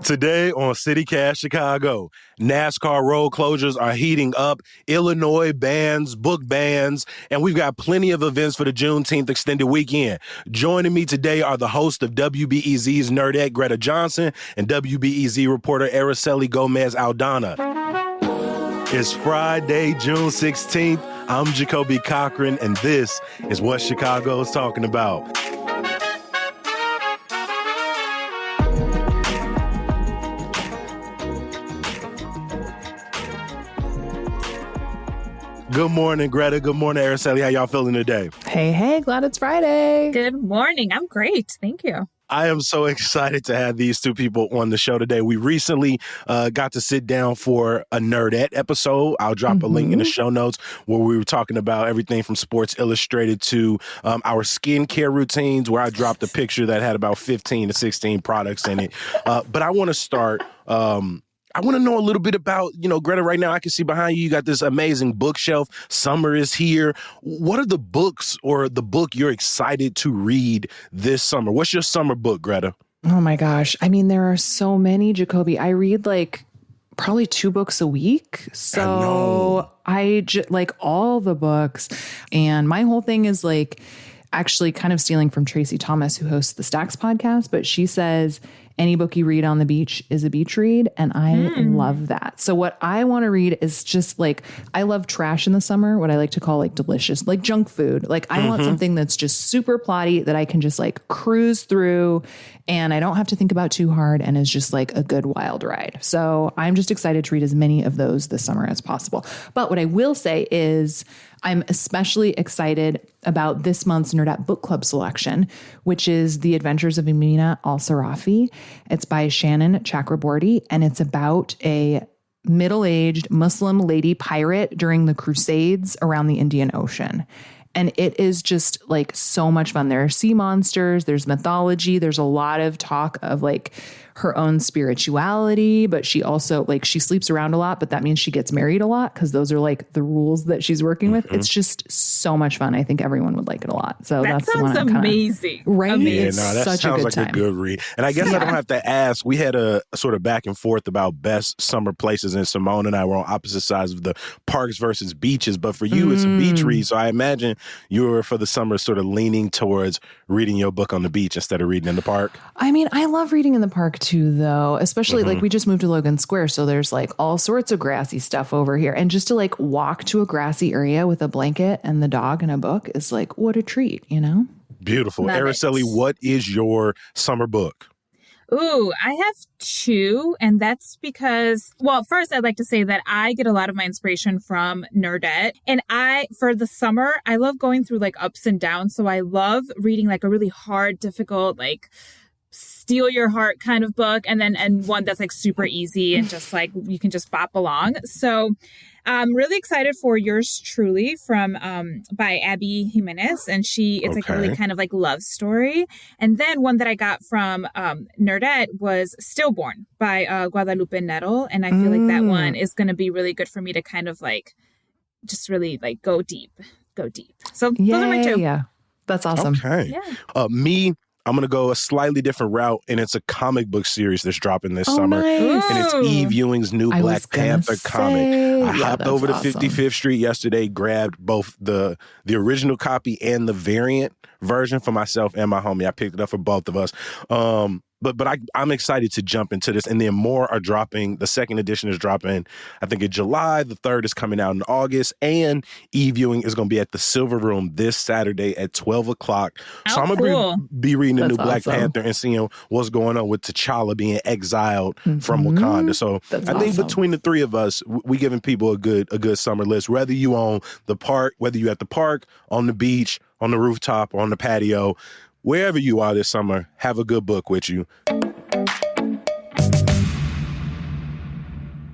Today on CityCast Chicago, NASCAR road closures are heating up, Illinois bans, book bans, and we've got plenty of events for the Juneteenth extended weekend. Joining me today are the host of WBEZ's Nerdette, Greta Johnson, and WBEZ reporter Araceli Gomez Aldana. It's Friday, June 16th. I'm Jacoby Cochran, and this is what Chicago is talking about. Good morning, Greta. Good morning, Araceli. How y'all feeling today? Hey, glad it's Friday. Good morning. I'm great. Thank you. I am so excited to have these two people on the show today. We recently got to sit down for a Nerdette episode. I'll drop a link in the show notes where we were talking about everything from Sports Illustrated to our skincare routines, where I dropped a picture that had about 15 to 16 products in it. But I want to start... I want to know a little bit about, Greta, right now I can see behind you, you got this amazing bookshelf. Summer is here. What are the books or the book you're excited to read this summer? What's your summer book, Greta? Oh my gosh. I mean, there are so many, Jacoby. I read probably 2 books a week. So I like all the books. And my whole thing is actually kind of stealing from Tracy Thomas, who hosts the Stacks podcast, but she says any book you read on the beach is a beach read. And I love that. So what I want to read is just I love trash in the summer, what I like to call delicious, junk food. I want something that's just super plotty that I can just cruise through and I don't have to think about too hard and is just a good wild ride. So I'm just excited to read as many of those this summer as possible. But what I will say is I'm especially excited about this month's Nerdette Book Club selection, which is The Adventures of Amina Al-Sarafi. It's by Shannon Chakraborty, and it's about a middle-aged Muslim lady pirate during the Crusades around the Indian Ocean. And it is just so much fun. There are sea monsters, there's mythology, there's a lot of talk of her own spirituality, but she also she sleeps around a lot, but that means she gets married a lot because those are the rules that she's working with. It's just so much fun. I think everyone would like it a lot. So that that's sounds the one amazing. Right? Yeah, it's that such sounds a good time. A good read. And I guess I don't have to ask. We had a sort of back and forth about best summer places, and Simone and I were on opposite sides of the parks versus beaches. But for you, it's a beach read. So I imagine you were for the summer sort of leaning towards reading your book on the beach instead of reading in the park. I mean, I love reading in the park too, though, especially we just moved to Logan Square. So there's all sorts of grassy stuff over here. And just to walk to a grassy area with a blanket and the dog and a book is what a treat, Beautiful. Love Araceli, what is your summer book? Ooh, I have 2, and that's because, first I'd like to say that I get a lot of my inspiration from Nerdette, and for the summer, I love going through ups and downs, so I love reading a really hard, difficult, steal your heart kind of book, and one that's super easy and just you can just bop along. So I'm really excited for Yours Truly from by Abby Jimenez, and it's a really kind of love story. And then one that I got from Nerdette was Stillborn by Guadalupe Nettle, and I feel that one is going to be really good for me to kind of just really go deep. So those are my 2. Yeah, that's awesome. Okay. Yeah. I'm going to go a slightly different route, and it's a comic book series that's dropping this summer. Nice. And it's Eve Ewing's new Black Panther comic. I hopped over to 55th Street yesterday, grabbed both the original copy and the variant version for myself and my homie. I picked it up for both of us. But I'm excited to jump into this. And then more are dropping. The second edition is dropping, I think, in July. The third is coming out in August. And Eve Ewing is going to be at the Silver Room this Saturday at 12 o'clock. So I'm going to be reading the new Black Panther and seeing what's going on with T'Challa being exiled from Wakanda. So I think between the 3 of us, we giving people a good summer list. Whether you at the park, on the beach, on the rooftop, or on the patio, wherever you are this summer, have a good book with you.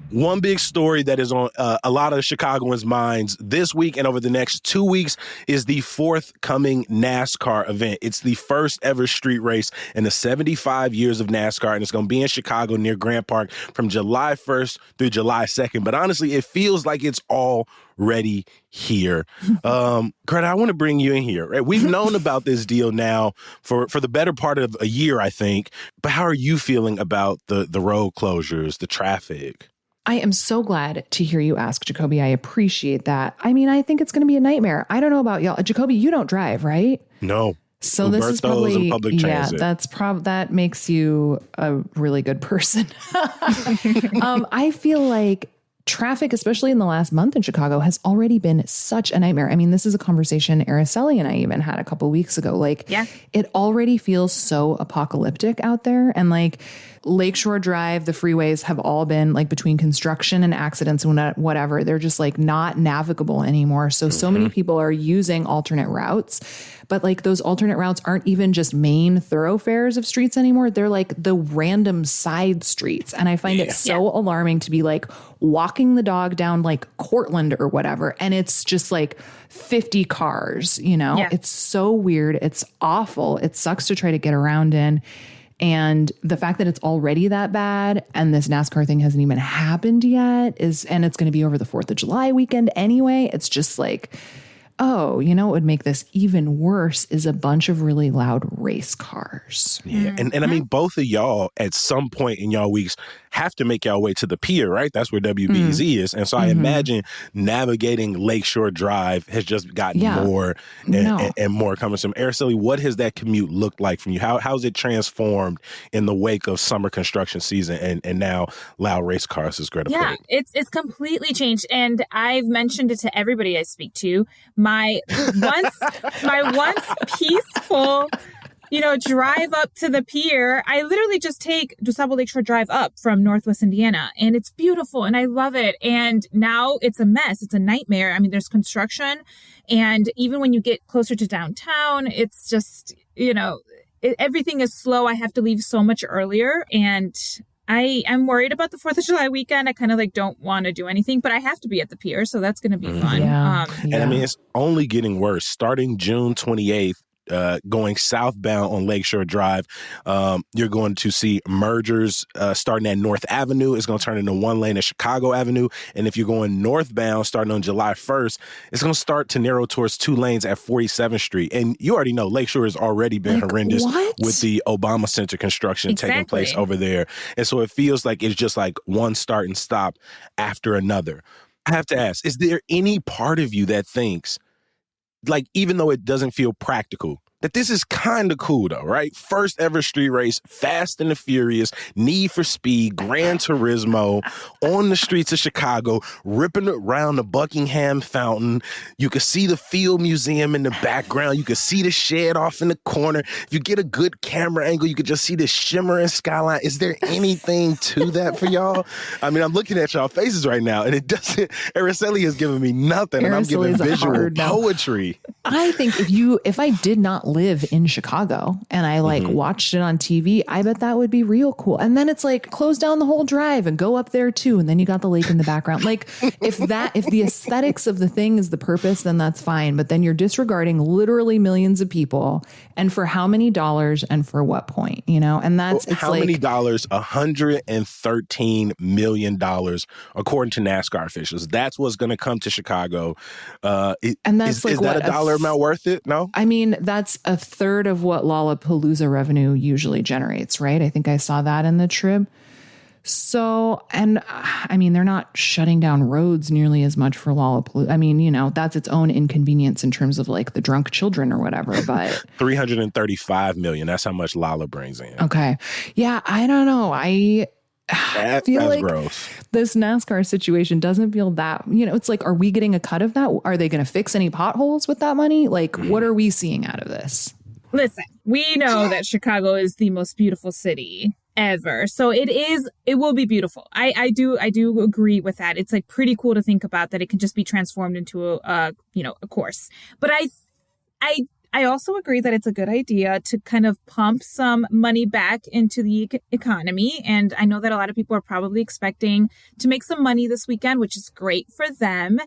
One big story that is on a lot of Chicagoans' minds this week and over the next 2 weeks is the forthcoming NASCAR event. It's the first ever street race in the 75 years of NASCAR, and it's going to be in Chicago near Grant Park from July 1st through July 2nd. But honestly, it feels like it's all ready here. Greta, I want to bring you in here. Right? We've known about this deal now for the better part of a year, I think. But how are you feeling about the road closures, the traffic? I am so glad to hear you ask, Jacoby. I appreciate that. I mean, I think it's going to be a nightmare. I don't know about y'all. Jacoby, you don't drive, right? No. So this is probably, public transit. that makes you a really good person. I feel like traffic, especially in the last month in Chicago, has already been such a nightmare. I mean, this is a conversation Araceli and I even had a couple weeks ago. Like, it already feels so apocalyptic out there. And like Lakeshore Drive, the freeways have all been like between construction and accidents and whatever. They're just like not navigable anymore. So many people are using alternate routes. But like those alternate routes aren't even just main thoroughfares of streets anymore. They're like the random side streets. And I find it so alarming to be like walking the dog down like Cortland or whatever. And it's just like 50 cars, you know, It's so weird. It's awful. It sucks to try to get around in. And the fact that it's already that bad and this NASCAR thing hasn't even happened yet and it's going to be over the 4th of July weekend anyway. It's just like, oh, you know what would make this even worse is a bunch of really loud race cars. Yeah. And I mean, both of y'all at some point in y'all weeks have to make y'all way to the pier, right? That's where WBZ is. And so I imagine navigating Lakeshore Drive has just gotten more and more cumbersome. Araceli, what has that commute looked like from you? How's it transformed in the wake of summer construction season and now loud race cars, as Greta put it? It's completely changed. And I've mentioned it to everybody I speak to. My once peaceful, drive up to the pier. I literally just take DuSable Lakeshore Drive up from Northwest Indiana, and it's beautiful and I love it. And now it's a mess. It's a nightmare. I mean, there's construction, and even when you get closer to downtown, it's just, everything is slow. I have to leave so much earlier, and I am worried about the 4th of July weekend. I kind of don't want to do anything, but I have to be at the pier. So that's going to be fun. And I mean, it's only getting worse. Starting June 28th, going southbound on Lakeshore Drive, you're going to see mergers starting at North Avenue. It's going to turn into one lane at Chicago Avenue. And if you're going northbound starting on July 1st, it's going to start to narrow towards 2 lanes at 47th Street. And you already know Lakeshore has already been horrendous with the Obama Center construction taking place over there. And so it feels like it's just like one start and stop after another. I have to ask, is there any part of you that thinks, like, even though it doesn't feel practical, that this is kind of cool though, right? First ever street race, Fast and the Furious, Need for Speed, Gran Turismo, on the streets of Chicago, ripping around the Buckingham Fountain. You could see the Field Museum in the background. You could see the shed off in the corner. If you get a good camera angle, you could just see the shimmering skyline. Is there anything to that for y'all? I mean, I'm looking at y'all faces right now, and it doesn't, Araceli has given me nothing, and I'm giving visual poetry. I think if I did not live in Chicago and I watched it on TV, I bet that would be real cool. And then it's like close down the whole drive and go up there too. And then you got the lake in the background. Like if the aesthetics of the thing is the purpose, then that's fine. But then you're disregarding literally millions of people, and for how many dollars and for what point, and that's, it's how many dollars? $113 million, according to NASCAR officials. That's what's going to come to Chicago. And that's is that a dollar amount worth it? No? I mean, that's a third of what Lollapalooza revenue usually generates, right? I think I saw that in the Trib. So, and I mean, they're not shutting down roads nearly as much for Lollapalooza. I mean, that's its own inconvenience in terms of like the drunk children or whatever, but $335 million. That's how much Lolla brings in. Okay. Yeah. I don't know. I feel like gross. This NASCAR situation doesn't feel that, it's like, are we getting a cut of that? Are they going to fix any potholes with that money? Like, what are we seeing out of this? Listen, we know that Chicago is the most beautiful city ever. So it will be beautiful. I do agree with that. It's like pretty cool to think about that it can just be transformed into a course. But I also agree that it's a good idea to kind of pump some money back into the economy. And I know that a lot of people are probably expecting to make some money this weekend, which is great for them.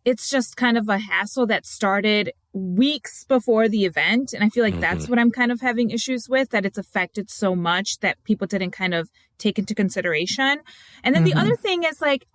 It's just kind of a hassle that started weeks before the event. And I feel like that's what I'm kind of having issues with, that it's affected so much that people didn't kind of take into consideration. And then the other thing is like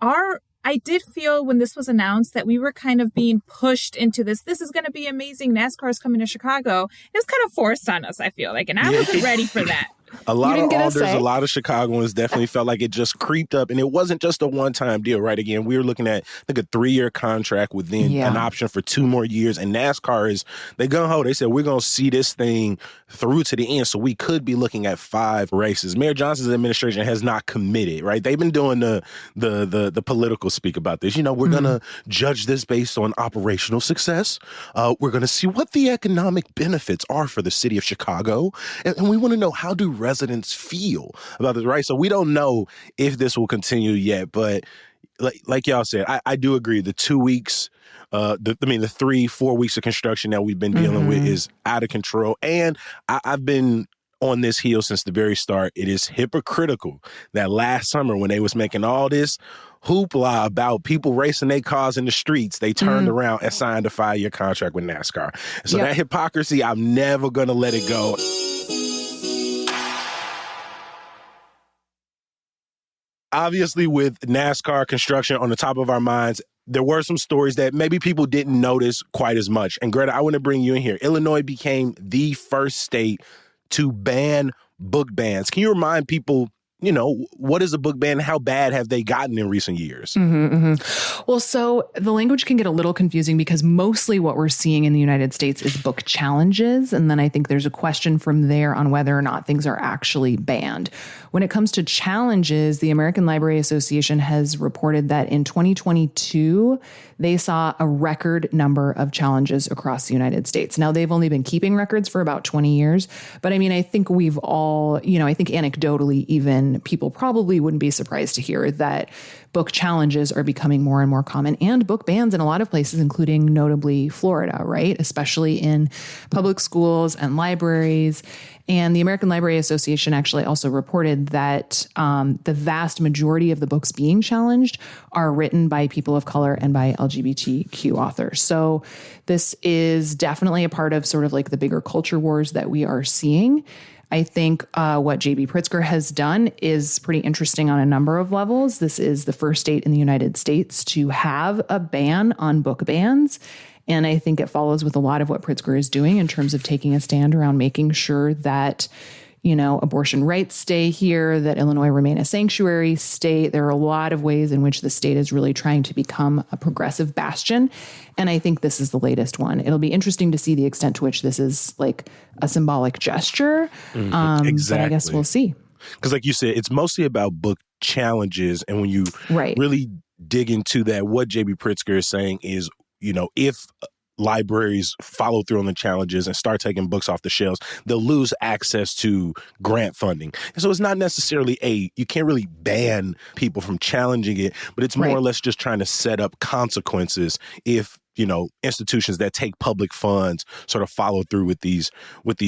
I did feel when this was announced that we were kind of being pushed into this. This is going to be amazing. NASCAR is coming to Chicago. It was kind of forced on us, I feel like. And I wasn't ready for that. A lot of Alders, a lot of Chicagoans definitely felt like it just creeped up. And it wasn't just a one-time deal, right? Again, we were looking at, I think, a 3-year contract with then an option for 2 more years. And NASCAR is, they gung-ho. They said, we're going to see this thing through to the end. So we could be looking at 5 races. Mayor Johnson's administration has not committed, right? They've been doing the political speak about this. You know, we're going to judge this based on operational success. We're going to see what the economic benefits are for the city of Chicago. And we want to know, how do residents feel about this, right? So we don't know if this will continue yet, but like y'all said, I do agree. The 2 weeks, the 3-4 weeks of construction that we've been dealing with is out of control. And I've been on this heel since the very start. It is hypocritical that last summer, when they was making all this hoopla about people racing their cars in the streets, they turned around and signed a 5-year contract with NASCAR. So that hypocrisy, I'm never going to let it go. Obviously, with NASCAR construction on the top of our minds, there were some stories that maybe people didn't notice quite as much. And Greta, I want to bring you in here. Illinois became the first state to ban book bans. Can you remind people, you know, what is a book ban? How bad have they gotten in recent years? Well, so the language can get a little confusing because mostly what we're seeing in the United States is book challenges. And then I think there's a question from there on whether or not things are actually banned. When it comes to challenges, the American Library Association has reported that in 2022, they saw a record number of challenges across the United States. Now, they've only been keeping records for about 20 years. But I mean, I think we've all, you know, I think anecdotally, even people probably wouldn't be surprised to hear that book challenges are becoming more and more common, and book bans in a lot of places, including notably Florida, right? Especially in public schools and libraries. And the American Library Association actually also reported that the vast majority of the books being challenged are written by people of color and by LGBTQ authors. So this is definitely a part of sort of like the bigger culture wars that we are seeing. I think what J.B. Pritzker has done is pretty interesting on a number of levels. This is the first state in the United States to have a ban on book bans. And I think it follows with a lot of what Pritzker is doing in terms of taking a stand around making sure that, you know, abortion rights stay here, that Illinois remain a sanctuary state. There are a lot of ways in which the state is really trying to become a progressive bastion. And I think this is the latest one. It'll be interesting to see the extent to which this is like a symbolic gesture. Exactly. But I guess we'll see. Because like you said, it's mostly about book challenges. And when you really dig into that, what J.B. Pritzker is saying is, you know, if libraries follow through on the challenges and start taking books off the shelves, they'll lose access to grant funding. And so it's not necessarily you can't really ban people from challenging it, but it's more or less just trying to set up consequences if, you know, institutions that take public funds sort of follow through with these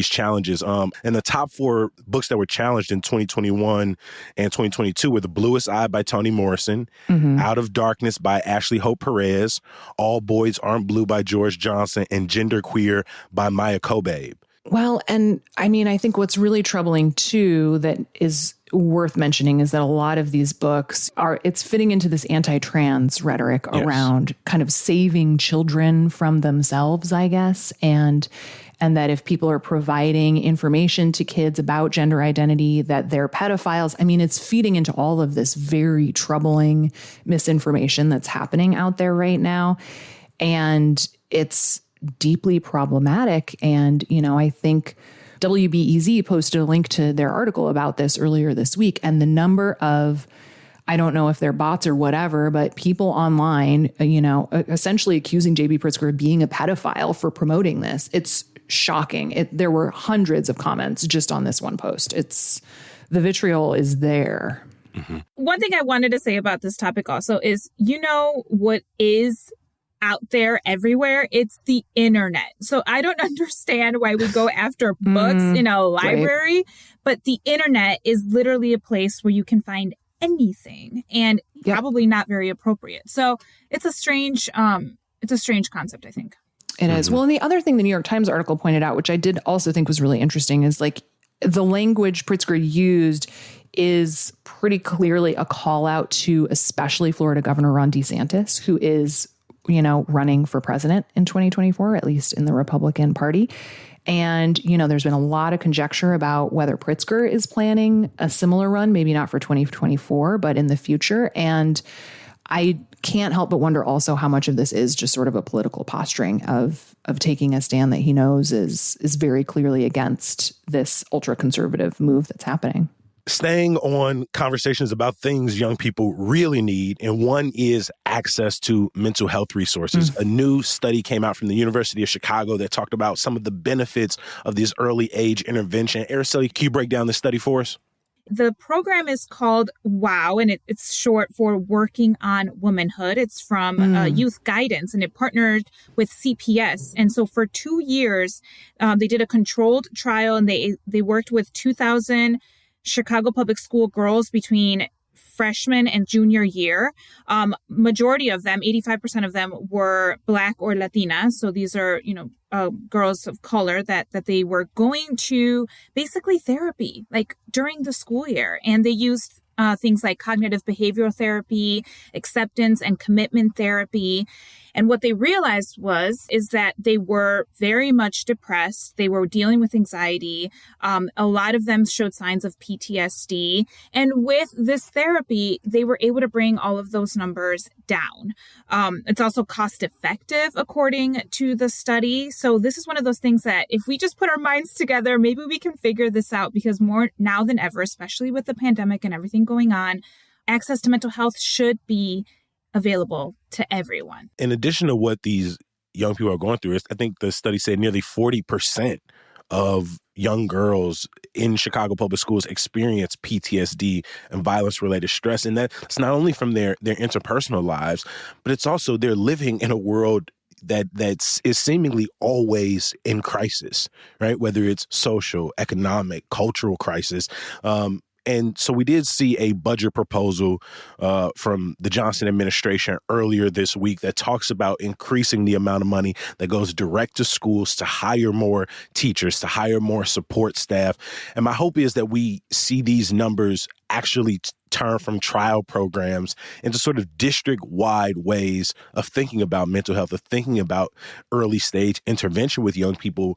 challenges. And the top 4 books that were challenged in 2021 and 2022 were The Bluest Eye by Toni Morrison, Out of Darkness by Ashley Hope Perez, All Boys Aren't Blue by George Johnson, and Genderqueer by Maya Kobabe. Well, and I mean, I think what's really troubling too that is worth mentioning is that a lot of these books it's fitting into this anti-trans rhetoric around kind of saving children from themselves, I guess. And that if people are providing information to kids about gender identity, that they're pedophiles. I mean, it's feeding into all of this very troubling misinformation that's happening out there right now. And it's deeply problematic. And, you know, I think WBEZ posted a link to their article about this earlier this week. And the number of, I don't know if they're bots or whatever, but people online, you know, essentially accusing J.B. Pritzker of being a pedophile for promoting this. It's shocking. There were hundreds of comments just on this one post. The vitriol is there. One thing I wanted to say about this topic also is, you know, what is out there everywhere, it's the internet. So I don't understand why we go after books in a library, but the internet is literally a place where you can find anything and probably not very appropriate. So it's a strange concept, I think. It is. Well, and the other thing the New York Times article pointed out, which I did also think was really interesting, is like the language Pritzker used is pretty clearly a call out to especially Florida Governor Ron DeSantis, who is, running for president in 2024, at least in the Republican Party. And, there's been a lot of conjecture about whether Pritzker is planning a similar run, maybe not for 2024, but in the future. And I can't help but wonder also how much of this is just sort of a political posturing of taking a stand that he knows is very clearly against this ultra conservative move that's happening. Staying on conversations about things young people really need, and one is access to mental health resources. A new study came out from the University of Chicago that talked about some of the benefits of this early age intervention. Araceli, can you break down the study for us? The program is called WOW, and it's short for Working on Womanhood. It's from Youth Guidance, and it partnered with CPS. And so for 2 years, they did a controlled trial, and they worked with 2,000 Chicago public school girls between freshman and junior year. Majority of them, 85% of them, were Black or Latina. So these are, girls of color that they were going to basically therapy, like during the school year. And they used things like cognitive behavioral therapy, acceptance and commitment therapy. And what they realized is that they were very much depressed. They were dealing with anxiety. A lot of them showed signs of PTSD. And with this therapy, they were able to bring all of those numbers down. It's also cost effective, according to the study. So this is one of those things that if we just put our minds together, maybe we can figure this out, because more now than ever, especially with the pandemic and everything going on, access to mental health should be available to everyone. In addition to what these young people are going through, I think the study said nearly 40% of young girls in Chicago public schools experience PTSD and violence-related stress. And that's not only from their interpersonal lives, but it's also they're living in a world that is seemingly always in crisis, right? Whether it's social, economic, cultural crisis. And so we did see a budget proposal from the Johnson administration earlier this week that talks about increasing the amount of money that goes direct to schools to hire more teachers, to hire more support staff. And my hope is that we see these numbers actually turn from trial programs into sort of district-wide ways of thinking about mental health, of thinking about early-stage intervention with young people.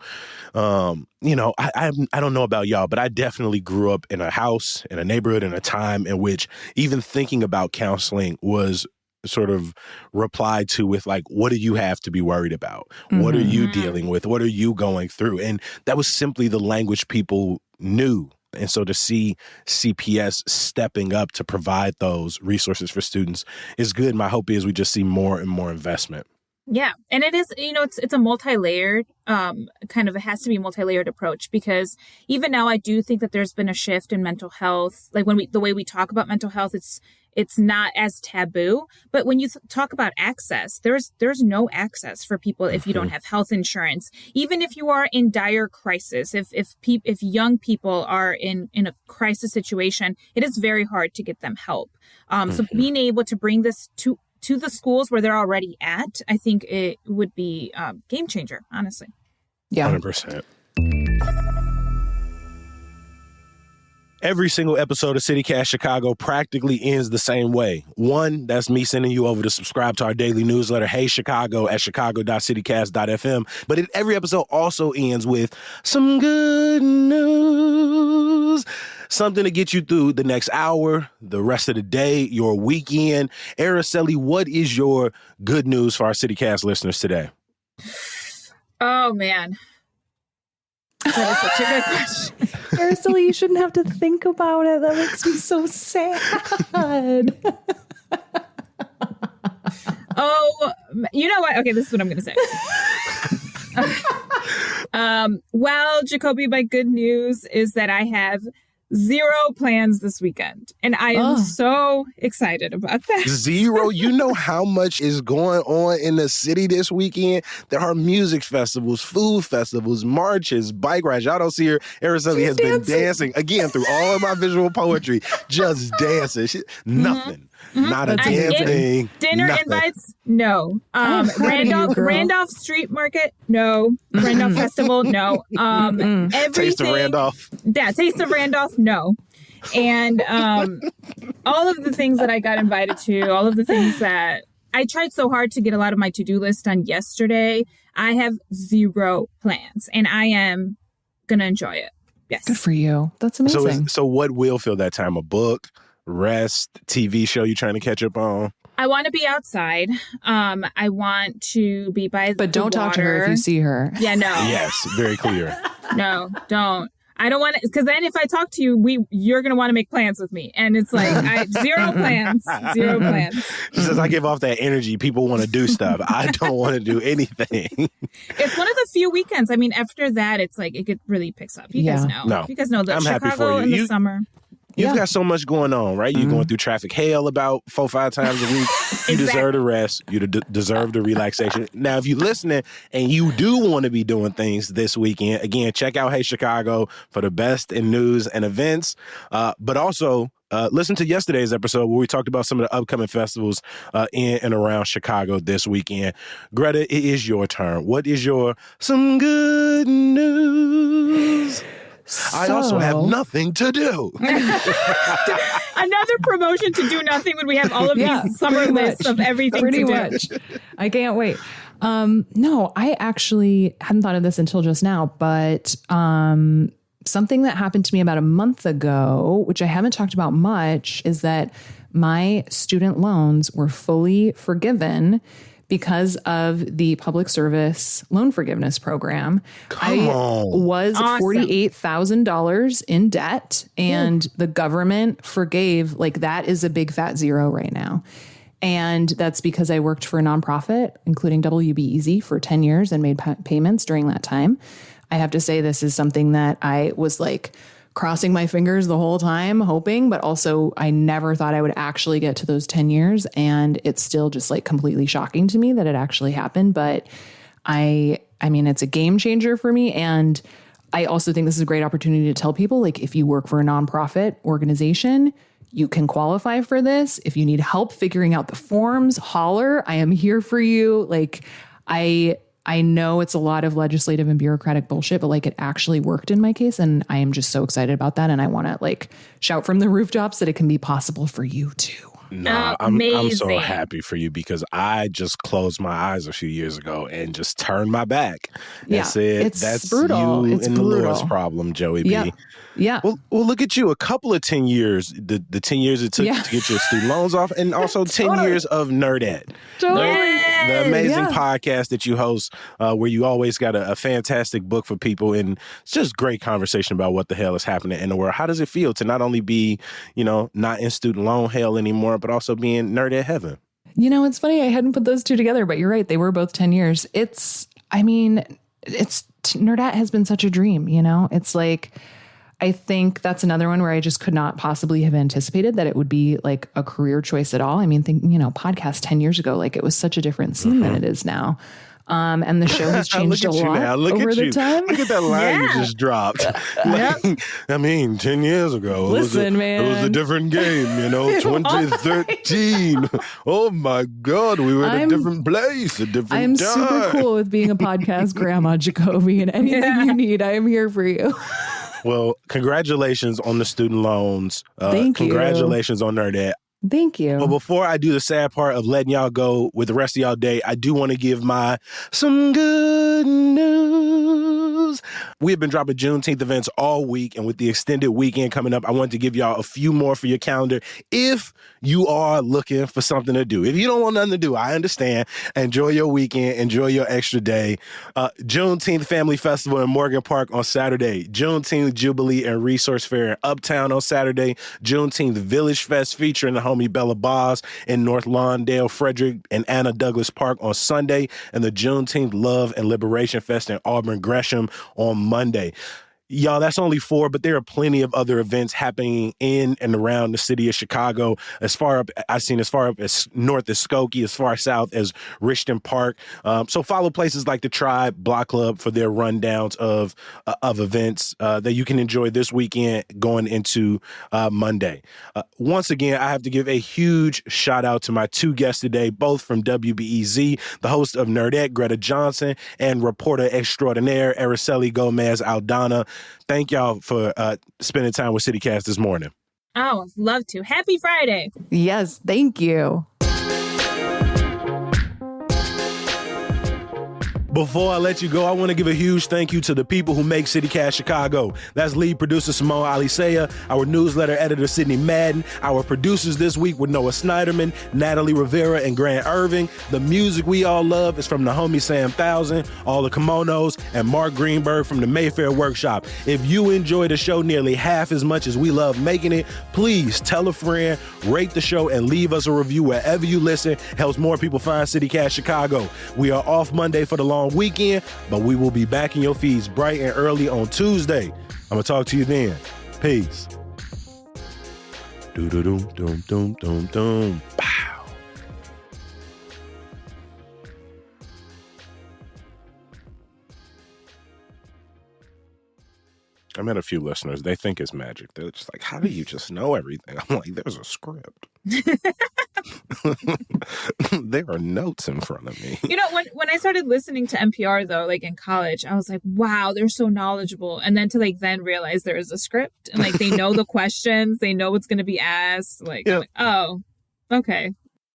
I don't know about y'all, but I definitely grew up in a house, in a neighborhood, in a time in which even thinking about counseling was sort of replied to with like, what do you have to be worried about? What are you dealing with? What are you going through? And that was simply the language people knew. And so to see CPS stepping up to provide those resources for students is good. My hope is we just see more and more investment. Yeah. And it is, it's a multi-layered, it has to be a multi-layered approach, because even now I do think that there's been a shift in mental health. Like the way we talk about mental health, it's not as taboo. But when you talk about access, there's no access for people if you don't have health insurance. Even if you are in dire crisis, if young people are in a crisis situation, it is very hard to get them help. So being able to bring this to the schools where they're already at, I think it would be a game changer, honestly. Yeah. 100%. Every single episode of CityCast Chicago practically ends the same way. One, that's me sending you over to subscribe to our daily newsletter, Hey Chicago, at chicago.citycast.fm. But every episode also ends with some good news. Something to get you through the next hour, the rest of the day, your weekend. Araceli, what is your good news for our CityCast listeners today? Oh, man. That is such a good question. Araceli, you shouldn't have to think about it. That makes me so sad. Oh, you know what? Okay, this is what I'm going to say. Well, Jacoby, my good news is that I have 0 plans this weekend. And I am so excited about that. 0? You know how much is going on in the city this weekend? There are music festivals, food festivals, marches, bike rides. Y'all don't see her. Araceli has been dancing, again, through all of my visual poetry, just dancing. Nothing. Not a damn thing. Dinner invites? No. Randolph Street Market? No. Randolph Festival? No. Everything. Taste of Randolph? Yeah, Taste of Randolph? No. And all of the things that I got invited to, all of the things that I tried so hard to get a lot of my to-do list done yesterday. I have zero plans, and I am going to enjoy it. Yes. Good for you. That's amazing. So what will fill that time? A book, rest, TV show you trying to catch up on? I want to be outside. I want to be by But don't talk to her if you see her. Yeah, no. Yes, very clear. No, don't. I don't want to, because then if I talk to you, you're going to want to make plans with me. And it's like, zero plans. She says, I give off that energy. People want to do stuff. I don't want to do anything. It's one of the few weekends. I mean, after that, it's like, it really picks up. You guys know. No. You guys know that I'm happy Chicago for in you. the summer. You've got so much going on, right? You're going through traffic hell about 4-5 times a week. You deserve the rest. You deserve the relaxation. Now, if you're listening and you do want to be doing things this weekend, again, check out Hey Chicago for the best in news and events. But also, listen to yesterday's episode where we talked about some of the upcoming festivals in and around Chicago this weekend. Greta, it is your turn. What is your some good news? I also have nothing to do. Another promotion to do nothing when we have all of these summer lists of everything to do. I can't wait. No, I actually hadn't thought of this until just now, but something that happened to me about a month ago, which I haven't talked about much, is that my student loans were fully forgiven because of the public service loan forgiveness program. I was $48,000 in debt, and the government forgave, like, that is a big fat zero right now. And that's because I worked for a nonprofit, including WBEZ, for 10 years and made payments during that time. I have to say this is something that I was like crossing my fingers the whole time, hoping, but also I never thought I would actually get to those 10 years. And it's still just like completely shocking to me that it actually happened. But I mean, it's a game changer for me. And I also think this is a great opportunity to tell people, like, if you work for a nonprofit organization, you can qualify for this. If you need help figuring out the forms, holler. I am here for you. Like, I know it's a lot of legislative and bureaucratic bullshit, but like, it actually worked in my case. And I am just so excited about that. And I want to like shout from the rooftops that it can be possible for you too. No, I'm so happy for you, because I just closed my eyes a few years ago and just turned my back and said, that's brutal. You and the Lord's problem, Joey B. Yeah. Well, look at you. A couple of 10 years, the 10 years it took to get your student loans off, and also 10 years of Nerdette. The amazing podcast that you host, where you always got a fantastic book for people, and it's just great conversation about what the hell is happening in the world. How does it feel to not only be, not in student loan hell anymore, but also being Nerdette heaven? It's funny. I hadn't put those two together, but you're right. They were both 10 years. Nerdette has been such a dream, It's like, I think that's another one where I just could not possibly have anticipated that it would be like a career choice at all. I mean, podcast 10 years ago, like, it was such a different scene than it is now. And the show has changed a lot over the time. Look at that line you just dropped. I mean, 10 years ago, it was a different game, 2013. Oh my God, we were in a different place, a different time. I'm super cool with being a podcast grandma, Jacoby, and anything you need, I am here for you. Well, congratulations on the student loans. Thank you. Congratulations on Nerdette. Thank you. But before I do the sad part of letting y'all go with the rest of y'all day, I do want to give my some good news. We have been dropping Juneteenth events all week, and with the extended weekend coming up, I wanted to give y'all a few more for your calendar if you are looking for something to do. If you don't want nothing to do, I understand. Enjoy your weekend. Enjoy your extra day. Juneteenth Family Festival in Morgan Park on Saturday. Juneteenth Jubilee and Resource Fair in Uptown on Saturday. Juneteenth Village Fest featuring the homie Bella Boz in North Lawndale, Frederick, and Anna Douglas Park on Sunday. And the Juneteenth Love and Liberation Fest in Auburn Gresham on Monday. Y'all, that's only 4, but there are plenty of other events happening in and around the city of Chicago. As far up as north as Skokie, as far south as Richton Park. So follow places like the Tribe Block Club for their rundowns of events that you can enjoy this weekend going into Monday. Once again, I have to give a huge shout out to my 2 guests today, both from WBEZ, the host of Nerdette, Greta Johnson, and reporter extraordinaire, Araceli Gomez Aldana. Thank y'all for spending time with CityCast this morning. Oh, I'd love to. Happy Friday. Yes, thank you. Before I let you go, I want to give a huge thank you to the people who make CityCast Chicago. That's lead producer Simone Alisea, our newsletter editor Sydney Madden, our producers this week were Noah Snyderman, Natalie Rivera, and Grant Irving. The music we all love is from the homie Sam Thousand, All the Kimonos, and Mark Greenberg from the Mayfair Workshop. If you enjoy the show nearly half as much as we love making it, please tell a friend, rate the show, and leave us a review wherever you listen. Helps more people find CityCast Chicago. We are off Monday for the long weekend, but we will be back in your feeds bright and early on Tuesday. I'm gonna talk to you then. Peace. Do-do-doom-doom-doom-doom-doom. Pow. I met a few listeners. They think it's magic. They're just like, how do you just know everything? I'm like, there's a script. There are notes in front of me. You know, when I started listening to NPR, though, like in college, I was like, wow, they're so knowledgeable. And then to then realize there is a script and they know the questions, they know what's going to be asked. Yeah. I'm like, oh, okay.